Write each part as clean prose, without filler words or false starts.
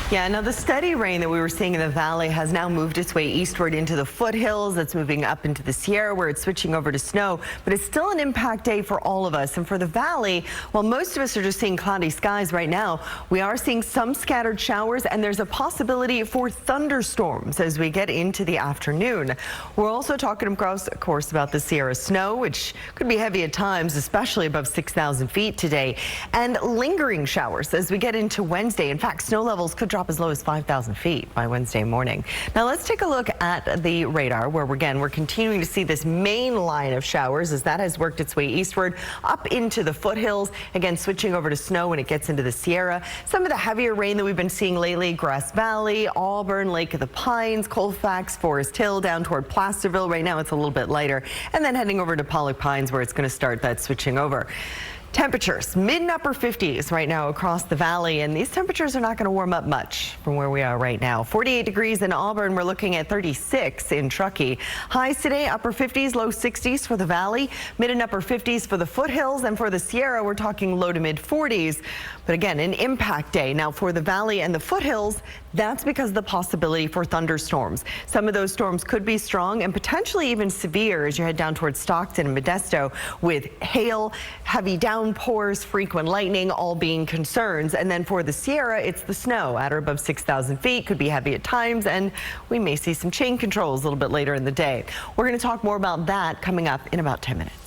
Yeah, now the steady rain that we were seeing in the valley has now moved its way eastward into the foothills. It's moving up into the Sierra where it's switching over to snow, but it's still an impact day for all of us. And for the valley, while most of us are just seeing cloudy skies right now, we are seeing some scattered showers, and there's a possibility for thunderstorms as we get into the afternoon. We're also talking, of course, about the Sierra snow, which could be heavy at times, especially above 6,000 feet today, and lingering showers as we get into Wednesday. In fact, snow levels could drop as low as 5,000 feet by Wednesday morning. Now let's take a look at the radar where we're continuing to see this main line of showers as that has worked its way eastward up into the foothills, again switching over to snow when it gets into the Sierra. Some of the heavier rain that we've been seeing lately: Grass Valley, Auburn, Lake of the Pines, Colfax, Forest Hill, down toward Placerville. Right now it's a little bit lighter, and then heading over to Pollock Pines where it's going to start that switching over. Temperatures mid and upper 50s right now across the valley, and these temperatures are not going to warm up much from where we are right now. 48 degrees in Auburn. We're looking at 36 in Truckee. Highs today upper 50s, low 60s for the valley, mid and upper 50s for the foothills, and for the Sierra we're talking low to mid 40s. But again, an impact day. Now for the valley and the foothills, that's because of the possibility for thunderstorms. Some of those storms could be strong and potentially even severe as you head down towards Stockton and Modesto, with hail, heavy downpours, frequent lightning all being concerns. And then for the Sierra, it's the snow at or above 6,000 feet, could be heavy at times, and we may see some chain controls a little bit later in the day. We're going to talk more about that coming up in about 10 minutes.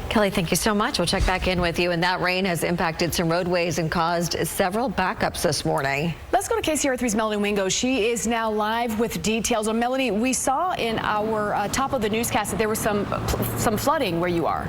Kelly, thank you so much. We'll check back in with you. And that rain has impacted some roadways and caused several backups this morning. Let's go to KCRA 3's Melanie Wingo. She is now live with details. And Melanie, we saw in our top of the newscast that there was some flooding where you are.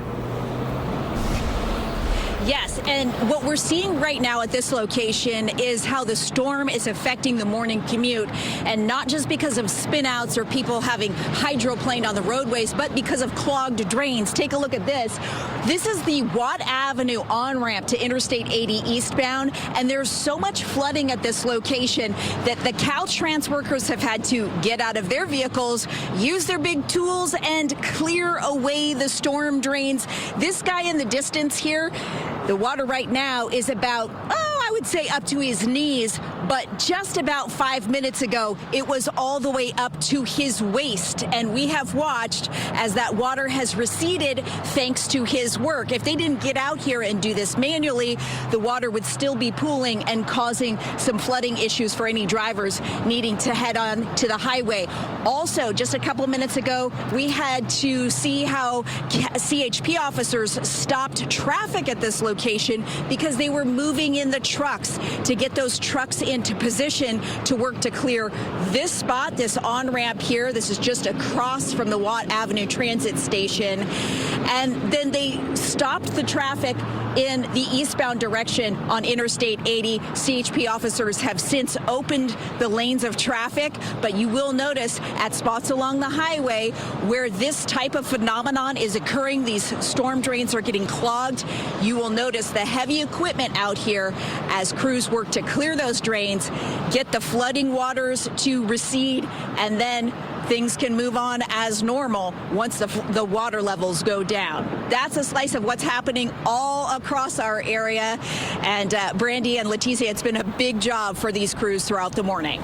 Yes, and what we're seeing right now at this location is how the storm is affecting the morning commute, and not just because of spinouts or people having hydroplaned on the roadways, but because of clogged drains. Take a look at this. This is the Watt Avenue on-ramp to Interstate 80 eastbound, and there's so much flooding at this location that the Caltrans workers have had to get out of their vehicles, use their big tools, and clear away the storm drains. This guy in the distance here, the water right now is about, I would say up to his knees, but just about 5 minutes ago, it was all the way up to his waist. And we have watched as that water has receded thanks to his work. If they didn't get out here and do this manually, the water would still be pooling and causing some flooding issues for any drivers needing to head on to the highway. Also, just a couple minutes ago, we had to see how CHP officers stopped traffic at this location because they were moving in the trucks to get those trucks into position to work to clear this spot, this on-ramp here. This is just across from the Watt Avenue Transit Station. And then they stopped the traffic in the eastbound direction on Interstate 80. CHP officers have since opened the lanes of traffic, but you will notice at spots along the highway where this type of phenomenon is occurring, these storm drains are getting clogged. You will notice the heavy equipment out here as crews work to clear those drains, get the flooding waters to recede, and then things can move on as normal once the water levels go down. That's a slice of what's happening all across our area. And Brandy and Leticia, it's been a big job for these crews throughout the morning.